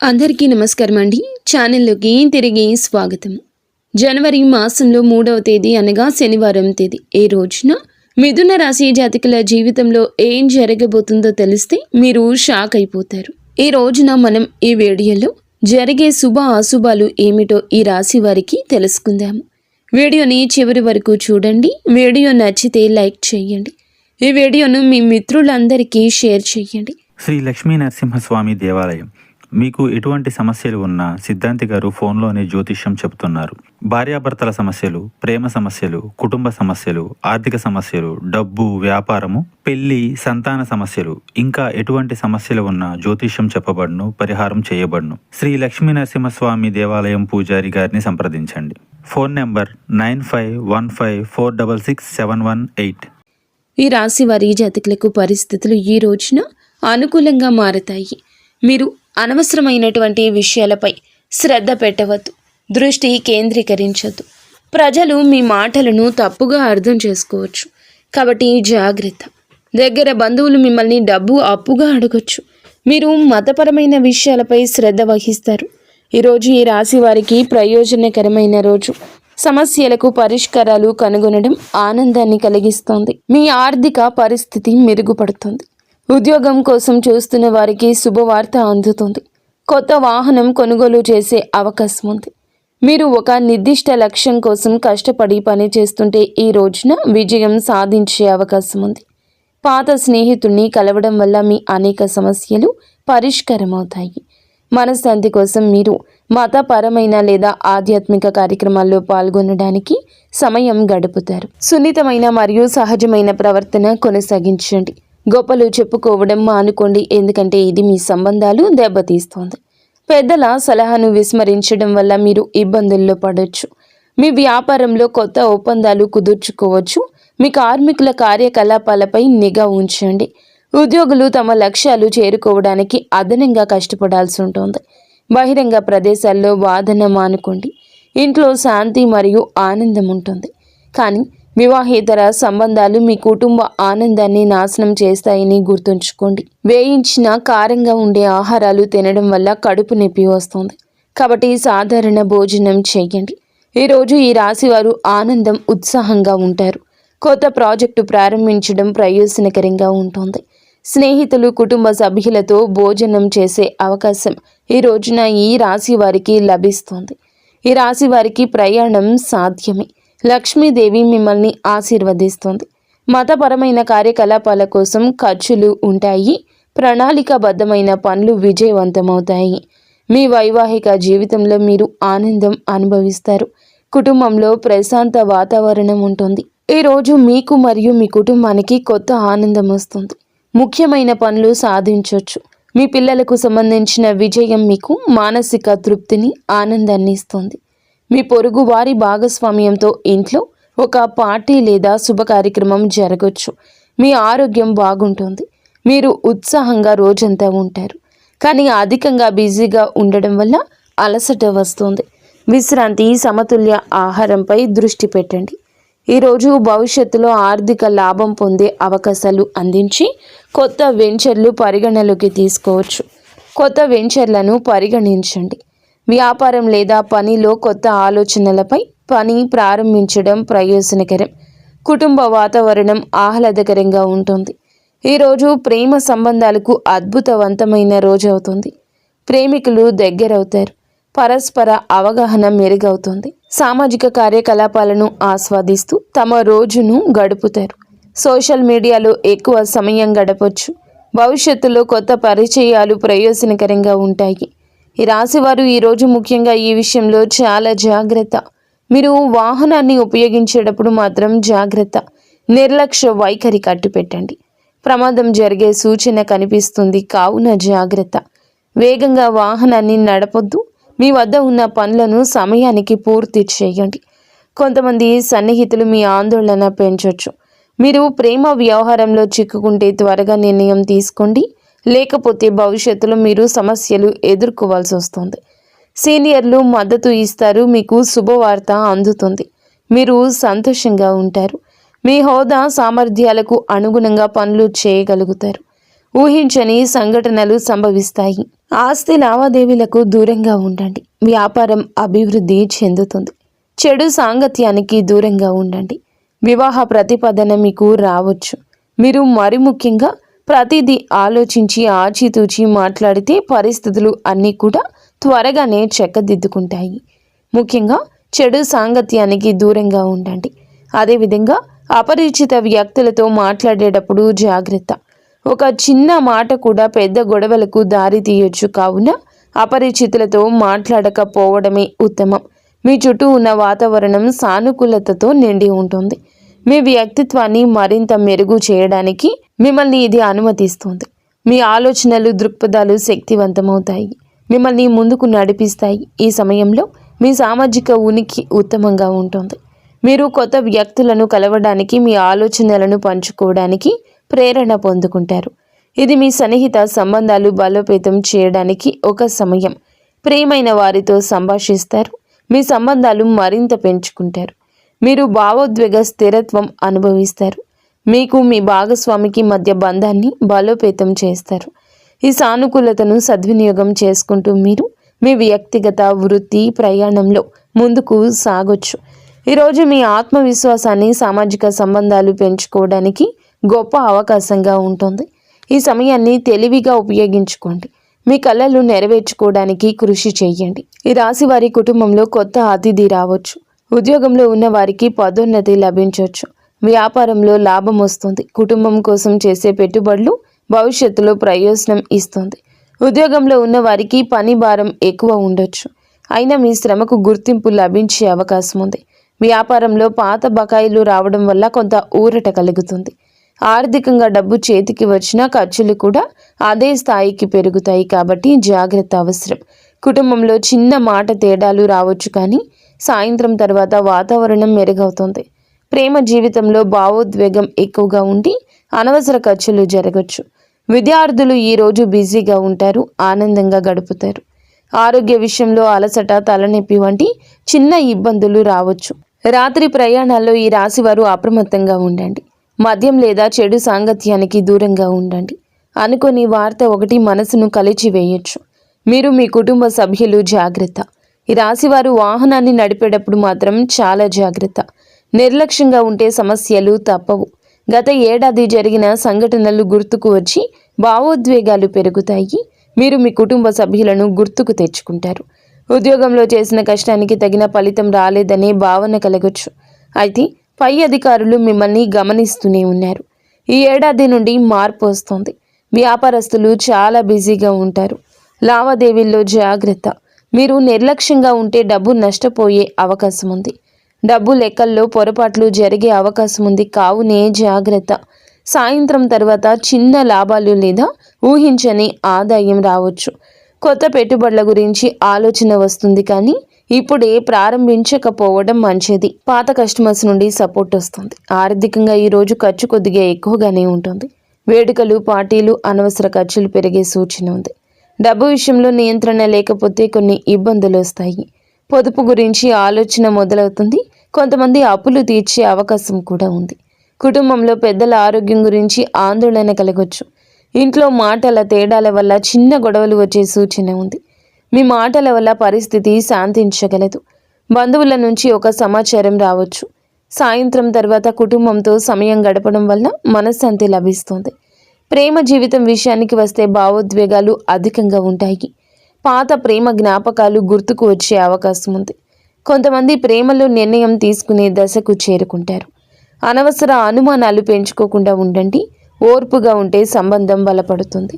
అందరికీ నమస్కారం అండి. ఛానల్లోకి తిరిగి స్వాగతం. జనవరి మాసంలో 3వ తేదీ అనగా శనివారం తేదీ ఈ రోజున మిథున రాశి జాతకుల జీవితంలో ఏం జరగబోతుందో తెలిస్తే మీరు షాక్ అయిపోతారు. ఈ రోజున మనం ఈ వీడియోలో జరిగే శుభ అశుభాలు ఏమిటో ఈ రాశి వారికి తెలుసుకుందాము. వీడియోని చివరి వరకు చూడండి. వీడియో నచ్చితే లైక్ చేయండి. ఈ వీడియోను మీ మిత్రులందరికీ షేర్ చేయండి. శ్రీ లక్ష్మీ నరసింహస్వామి దేవాలయం. మీకు ఎటువంటి సమస్యలు ఉన్నా సిద్ధాంతి గారు ఫోన్లోనే జ్యోతిష్యం చెబుతున్నారు. భార్యాభర్తల సమస్యలు, ప్రేమ సమస్యలు, కుటుంబ సమస్యలు, ఆర్థిక సమస్యలు, డబ్బు, వ్యాపారము, పెళ్లి, సంతాన సమస్యలు, ఇంకా ఎటువంటి సమస్యలు ఉన్నా జ్యోతిష్యం చెప్పబడును, పరిహారం చేయబడును. శ్రీ లక్ష్మీ నరసింహస్వామి దేవాలయం పూజారి గారిని సంప్రదించండి. Phone number 9515466718. ఈ రాశి వారి జాతకులకు పరిస్థితులు ఈ రోజున అనుకూలంగా మారతాయి. మీరు అనవసరమైనటువంటి విషయాలపై శ్రద్ధ పెట్టవద్దు, దృష్టి కేంద్రీకరించద్దు. ప్రజలు మీ మాటలను తప్పుగా అర్థం చేసుకోవచ్చు, కాబట్టి జాగ్రత్త. దగ్గర బంధువులు మిమ్మల్ని డబ్బు అప్పుగా అడగొచ్చు. మీరు మతపరమైన విషయాలపై శ్రద్ధ వహిస్తారు. ఈరోజు ఈ రాశి వారికి ప్రయోజనకరమైన రోజు. సమస్యలకు పరిష్కారాలు కనుగొనడం ఆనందాన్ని కలిగిస్తోంది. మీ ఆర్థిక పరిస్థితి మెరుగుపడుతుంది. ఉద్యోగం కోసం చూస్తున్న వారికి శుభవార్త అందుతుంది. కొత్త వాహనం కొనుగోలు చేసే అవకాశం ఉంది. మీరు ఒక నిర్దిష్ట లక్ష్యం కోసం కష్టపడి పని చేస్తుంటే ఈ రోజున విజయం సాధించే అవకాశం ఉంది. పాత స్నేహితుడిని కలవడం వల్ల మీ అనేక సమస్యలు పరిష్కారం అవుతాయి. మనశ్శాంతి కోసం మీరు మతపరమైన లేదా ఆధ్యాత్మిక కార్యక్రమాల్లో పాల్గొనడానికి సమయం గడుపుతారు. సున్నితమైన మరియు సహజమైన ప్రవర్తన కొనసాగించండి. గొప్పలు చెప్పుకోవడం మానుకోండి, ఎందుకంటే ఇది మీ సంబంధాలు దెబ్బతీస్తోంది. పెద్దల సలహాను విస్మరించడం వల్ల మీరు ఇబ్బందుల్లో పడవచ్చు. మీ వ్యాపారంలో కొత్త ఒప్పందాలు కుదుర్చుకోవచ్చు. మీ కార్మికుల కార్యకలాపాలపై నిఘా ఉంచండి. ఉద్యోగులు తమ లక్ష్యాలు చేరుకోవడానికి అదనంగా కష్టపడాల్సి ఉంటుంది. బహిరంగ ప్రదేశాల్లో వాదన మానుకోండి. ఇంట్లో శాంతి మరియు ఆనందం ఉంటుంది. కానీ వివాహేతర సంబంధాలు మీ కుటుంబ ఆనందాన్ని నాశనం చేస్తాయని గుర్తుంచుకోండి. వేయించిన కారంగా ఉండే ఆహారాలు తినడం వల్ల కడుపు నొప్పి వస్తుంది, కాబట్టి సాధారణ భోజనం చేయండి. ఈరోజు ఈ రాశివారు ఆనందం, ఉత్సాహంగా ఉంటారు. కొత్త ప్రాజెక్టు ప్రారంభించడం ప్రయోజనకరంగా ఉంటుంది. స్నేహితులు, కుటుంబ సభ్యులతో భోజనం చేసే అవకాశం ఈ రోజున ఈ రాశి వారికి లభిస్తుంది. ఈ రాశి వారికి ప్రయాణం సాధ్యమే. లక్ష్మీదేవి మిమ్మల్ని ఆశీర్వదిస్తుంది. మతపరమైన కార్యకలాపాల కోసం ఖర్చులు ఉంటాయి. ప్రణాళికాబద్ధమైన పనులు విజయవంతమవుతాయి. మీ వైవాహిక జీవితంలో మీరు ఆనందం అనుభవిస్తారు. కుటుంబంలో ప్రశాంత వాతావరణం ఉంటుంది. ఈరోజు మీకు మరియు మీ కుటుంబానికి కొత్త ఆనందం వస్తుంది. ముఖ్యమైన పనులు సాధించవచ్చు. మీ పిల్లలకు సంబంధించిన విజయం మీకు మానసిక తృప్తిని, ఆనందాన్ని ఇస్తుంది. మీ పొరుగు వారి భాగస్వామ్యంతో ఇంట్లో ఒక పార్టీ లేదా శుభ కార్యక్రమం జరగవచ్చు. మీ ఆరోగ్యం బాగుంటుంది. మీరు ఉత్సాహంగా రోజంతా ఉంటారు. కానీ అధికంగా బిజీగా ఉండడం వల్ల అలసట వస్తుంది. విశ్రాంతి, సమతుల్య ఆహారంపై దృష్టి పెట్టండి. ఈరోజు భవిష్యత్తులో ఆర్థిక లాభం పొందే అవకాశాలు అందించి కొత్త వెంచర్లు పరిగణలోకి తీసుకోవచ్చు. కొత్త వెంచర్లను పరిగణించండి. వ్యాపారం లేదా పనిలో కొత్త ఆలోచనలపై పని ప్రారంభించడం ప్రయోజనకరం. కుటుంబ వాతావరణం ఆహ్లాదకరంగా ఉంటుంది. ఈరోజు ప్రేమ సంబంధాలకు అద్భుతవంతమైన రోజు అవుతుంది. ప్రేమికులు దగ్గరవుతారు. పరస్పర అవగాహన మెరుగవుతుంది. సామాజిక కార్యకలాపాలను ఆస్వాదిస్తూ తమ రోజును గడుపుతారు. సోషల్ మీడియాలో ఎక్కువ సమయం గడపవచ్చు. భవిష్యత్తులో కొత్త పరిచయాలు ప్రయోజనకరంగా ఉంటాయి. ఈ రాశివారు ఈరోజు ముఖ్యంగా ఈ విషయంలో చాలా జాగ్రత్త. మీరు వాహనాన్ని ఉపయోగించేటప్పుడు మాత్రం జాగ్రత్త. నిర్లక్ష్య వైఖరి కట్టిపెట్టండి. ప్రమాదం జరిగే సూచన కనిపిస్తుంది, కావున జాగ్రత్త. వేగంగా వాహనాన్ని నడపొద్దు. మీ వద్ద ఉన్న పనులను సమయానికి పూర్తి చేయండి. కొంతమంది సన్నిహితులు మీ ఆందోళన పెంచవచ్చు. మీరు ప్రేమ వ్యవహారంలో చిక్కుకుంటే త్వరగా నిర్ణయం తీసుకోండి, లేకపోతే భవిష్యత్తులో మీరు సమస్యలు ఎదుర్కోవాల్సి వస్తుంది. సీనియర్లు మద్దతు ఇస్తారు. మీకు శుభవార్త అందుతుంది. మీరు సంతోషంగా ఉంటారు. మీ హోదా, సామర్థ్యాలకు అనుగుణంగా పనులు చేయగలుగుతారు. ఊహించని సంఘటనలు సంభవిస్తాయి. ఆస్తి లావాదేవీలకు దూరంగా ఉండండి. వ్యాపారం అభివృద్ధి చెందుతుంది. చెడు సాంగత్యానికి దూరంగా ఉండండి. వివాహ ప్రతిపాదన మీకు రావచ్చు. మీరు మరి ముఖ్యంగా ప్రతిదీ ఆలోచించి ఆచితూచి మాట్లాడితే పరిస్థితులు అన్నీ కూడా త్వరగానే చక్కదిద్దుకుంటాయి. ముఖ్యంగా చెడు సాంగత్యానికి దూరంగా ఉండండి. అదేవిధంగా అపరిచిత వ్యక్తులతో మాట్లాడేటప్పుడు జాగ్రత్త. ఒక చిన్న మాట కూడా పెద్ద గొడవలకు దారి తీయొచ్చు. కావున అపరిచితులతో మాట్లాడకపోవడమే ఉత్తమం. మీ చుట్టూ ఉన్న వాతావరణం సానుకూలతతో నిండి ఉంటుంది. మీ వ్యక్తిత్వాన్ని మరింత మెరుగు చేయడానికి మిమ్మల్ని ఇది అనుమతిస్తుంది. మీ ఆలోచనలు దృక్పథాలు శక్తివంతమవుతాయి, మిమ్మల్ని ముందుకు నడిపిస్తాయి. ఈ సమయంలో మీ సామాజిక ఉనికి ఉత్తమంగా ఉంటుంది. మీరు కొత్త వ్యక్తులను కలవడానికి, మీ ఆలోచనలను పంచుకోవడానికి ప్రేరణ పొందుకుంటారు. ఇది మీ సన్నిహిత సంబంధాలు బలోపేతం చేయడానికి ఒక సమయం. ప్రియమైన వారితో సంభాషిస్తారు. మీ సంబంధాలు మరింత పెంచుకుంటారు. మీరు భావోద్వేగ స్థిరత్వం అనుభవిస్తారు. మీకు మీ భాగస్వామికి మధ్య బంధాన్ని బలోపేతం చేస్తారు. ఈ సానుకూలతను సద్వినియోగం చేసుకుంటూ మీరు మీ వ్యక్తిగత వృత్తి ప్రయాణంలో ముందుకు సాగొచ్చు. ఈరోజు మీ ఆత్మవిశ్వాసాన్ని, సామాజిక సంబంధాలు పెంచుకోవడానికి గొప్ప అవకాశంగా ఉంటుంది. ఈ సమయాన్ని తెలివిగా ఉపయోగించుకోండి. మీ కలలు నెరవేర్చుకోవడానికి కృషి చేయండి. ఈ రాశి వారి కుటుంబంలో కొత్త అతిథి రావచ్చు. ఉద్యోగంలో ఉన్న వారికి పదోన్నతి లభించవచ్చు. వ్యాపారంలో లాభం వస్తుంది. కుటుంబం కోసం చేసే పెట్టుబడులు భవిష్యత్తులో ప్రయోజనం ఇస్తుంది. ఉద్యోగంలో ఉన్న వారికి పని భారం ఎక్కువ ఉండొచ్చు. అయినా మీ శ్రమకు గుర్తింపు లభించే అవకాశం ఉంది. వ్యాపారంలో పాత బకాయిలు రావడం వల్ల కొంత ఊరట కలుగుతుంది. ఆర్థికంగా డబ్బు చేతికి వచ్చినా ఖర్చులు కూడా అదే స్థాయికి పెరుగుతాయి. కాబట్టి జాగ్రత్త అవసరం. కుటుంబంలో చిన్న మాట తేడాలు రావచ్చు, కానీ సాయంత్రం తర్వాత వాతావరణం మెరుగవుతుంది. ప్రేమ జీవితంలో భావోద్వేగం ఎక్కువగా ఉండి అనవసర ఖర్చులు జరగచ్చు. విద్యార్థులు ఈరోజు బిజీగా ఉంటారు, ఆనందంగా గడుపుతారు. ఆరోగ్య విషయంలో అలసట, తలనొప్పి వంటి చిన్న ఇబ్బందులు రావచ్చు. రాత్రి ప్రయాణాల్లో ఈ రాశి వారు అప్రమత్తంగా ఉండండి. మద్యం లేదా చెడు సాంగత్యానికి దూరంగా ఉండండి. అనుకోని వార్త ఒకటి మనసును కలిచివేయొచ్చు. మీరు మీ కుటుంబ సభ్యులు జాగ్రత్త. ఈ రాశివారు వాహనాన్ని నడిపేటప్పుడు మాత్రం చాలా జాగ్రత్త. నిర్లక్ష్యంగా ఉంటే సమస్యలు తప్పవు. గత ఏడాది జరిగిన సంఘటనలు గుర్తుకు వచ్చి భావోద్వేగాలు పెరుగుతాయి. మీరు మీ కుటుంబ సభ్యులను గుర్తుకు తెచ్చుకుంటారు. ఉద్యోగంలో చేసిన కష్టానికి తగిన ఫలితం రాలేదనే భావన కలగొచ్చు. అయితే పై అధికారులు మిమ్మల్ని గమనిస్తూనే ఉన్నారు. ఈ ఏడాది నుండి మార్పు వస్తుంది. వ్యాపారస్తులు చాలా బిజీగా ఉంటారు. లావాదేవీల్లో జాగ్రత్త. మీరు నిర్లక్ష్యంగా ఉంటే డబ్బు నష్టపోయే అవకాశం ఉంది. డబ్బు లెక్కల్లో పొరపాట్లు జరిగే అవకాశం ఉంది. కావునే జాగ్రత్త. సాయంత్రం తర్వాత చిన్న లాభాలు లేదా ఊహించని ఆదాయం రావచ్చు. కొత్త పెట్టుబడుల గురించి ఆలోచన వస్తుంది, కానీ ఇప్పుడే ప్రారంభించకపోవడం మంచిది. పాత కస్టమర్స్ నుండి సపోర్ట్ వస్తుంది. ఆర్థికంగా ఈరోజు ఖర్చు కొద్దిగా ఎక్కువగానే ఉంటుంది. వేడుకలు, పార్టీలు, అనవసర ఖర్చులు పెరిగే సూచన ఉంది. డబ్బు విషయంలో నియంత్రణ లేకపోతే కొన్ని ఇబ్బందులు వస్తాయి. పొదుపు గురించి ఆలోచన మొదలవుతుంది. కొంతమంది అప్పులు తీర్చే అవకాశం కూడా ఉంది. కుటుంబంలో పెద్దల ఆరోగ్యం గురించి ఆందోళన కలగొచ్చు. ఇంట్లో మాటల తేడాల వల్ల చిన్న గొడవలు వచ్చే సూచన ఉంది. మీ మాటల వల్ల పరిస్థితి శాంతించగలదు. బంధువుల నుంచి ఒక సమాచారం రావచ్చు. సాయంత్రం తర్వాత కుటుంబంతో సమయం గడపడం వల్ల మనశ్శాంతి లభిస్తుంది. ప్రేమ జీవితం విషయానికి వస్తే భావోద్వేగాలు అధికంగా ఉంటాయి. పాత ప్రేమ జ్ఞాపకాలు గుర్తుకు వచ్చే అవకాశం ఉంది. కొంతమంది ప్రేమలో నిర్ణయం తీసుకునే దశకు చేరుకుంటారు. అనవసర అనుమానాలు పెంచుకోకుండా ఉండండి. ఓర్పుగా ఉంటే సంబంధం బలపడుతుంది.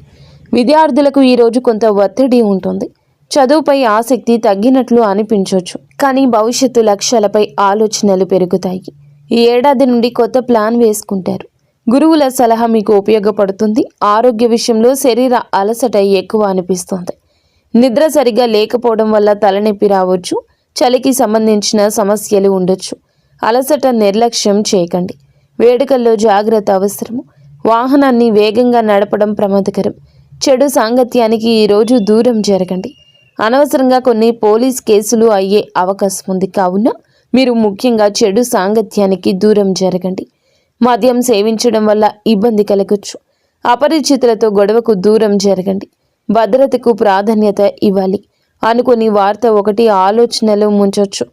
విద్యార్థులకు ఈరోజు కొంత ఒత్తిడి ఉంటుంది. చదువుపై ఆసక్తి తగ్గినట్లు అనిపించవచ్చు, కానీ భవిష్యత్తు లక్ష్యాలపై ఆలోచనలు పెరుగుతాయి. ఈ ఏడాది నుండి కొత్త ప్లాన్ వేసుకుంటారు. గురువుల సలహా మీకు ఉపయోగపడుతుంది. ఆరోగ్య విషయంలో శరీర అలసట ఎక్కువ అనిపిస్తుంది. నిద్ర సరిగా లేకపోవడం వల్ల తలనొప్పి రావచ్చు. చలికి సంబంధించిన సమస్యలు ఉండొచ్చు. అలసట నిర్లక్ష్యం చేయకండి. వేడుకల్లో జాగ్రత్త అవసరము. వాహనాన్ని వేగంగా నడపడం ప్రమాదకరం. చెడు సాంగత్యానికి ఈరోజు దూరం జరగండి. అనవసరంగా కొన్ని పోలీస్ కేసులు అయ్యే అవకాశం ఉంది. కావున మీరు ముఖ్యంగా చెడు సాంగత్యానికి దూరం జరగండి. మద్యం సేవించడం వల్ల ఇబ్బంది కలగొచ్చు. అపరిచితులతో గొడవకు దూరం జరగండి. భద్రతకు ప్రాధాన్యత ఇవ్వాలి. అనుకోని వార్త ఒకటి ఆలోచనలో ముంచొచ్చు,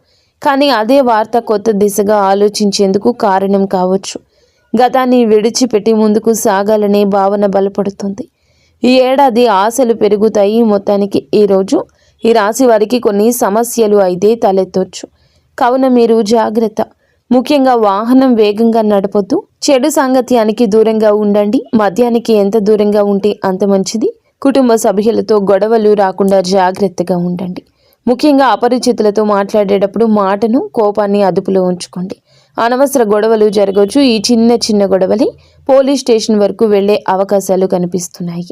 కానీ అదే వార్త కొత్త దిశగా ఆలోచించేందుకు కారణం కావచ్చు. గతాన్ని విడిచిపెట్టి ముందుకు సాగాలనే భావన బలపడుతుంది. ఈ ఏడాది ఆశలు పెరుగుతాయి. మొత్తానికి ఈరోజు ఈ రాశి వారికి కొన్ని సమస్యలు అయితే తలెత్తొచ్చు, కావున మీరు జాగ్రత్త. ముఖ్యంగా వాహనం వేగంగా నడపొద్దు. చెడు సాంగత్యానికి దూరంగా ఉండండి. మద్యానికి ఎంత దూరంగా ఉంటే అంత మంచిది. కుటుంబ సభ్యులతో గొడవలు రాకుండా జాగ్రత్తగా ఉండండి. ముఖ్యంగా అపరిచితులతో మాట్లాడేటప్పుడు మాటను, కోపాన్ని అదుపులో ఉంచుకోండి. అనవసర గొడవలు జరగవచ్చు. ఈ చిన్న గొడవలే పోలీస్ స్టేషన్ వరకు వెళ్లే అవకాశాలు కనిపిస్తున్నాయి.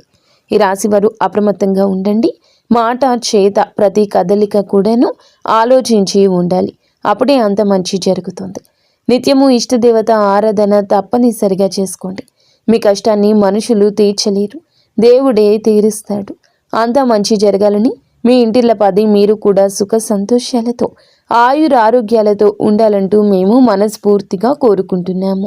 ఈ రాశివారు అప్రమత్తంగా ఉండండి. మాట, చేత, ప్రతి కదలిక కూడాను ఆలోచించి ఉండాలి. అప్పుడే అంత మంచి జరుగుతుంది. నిత్యము ఇష్టదేవత ఆరాధన తప్పనిసరిగా చేసుకోండి. మీ కష్టాన్ని మనుషులు తీర్చలేరు, దేవుడే తీరుస్తాడు. అంతా మంచి జరగాలని మీ ఇంటిల్లపాది మీరు కూడా సుఖ సంతోషాలతో ఆయుర ఆరోగ్యాలతో ఉండాలంటూ మేము మనస్ఫూర్తిగా కోరుకుంటున్నాము.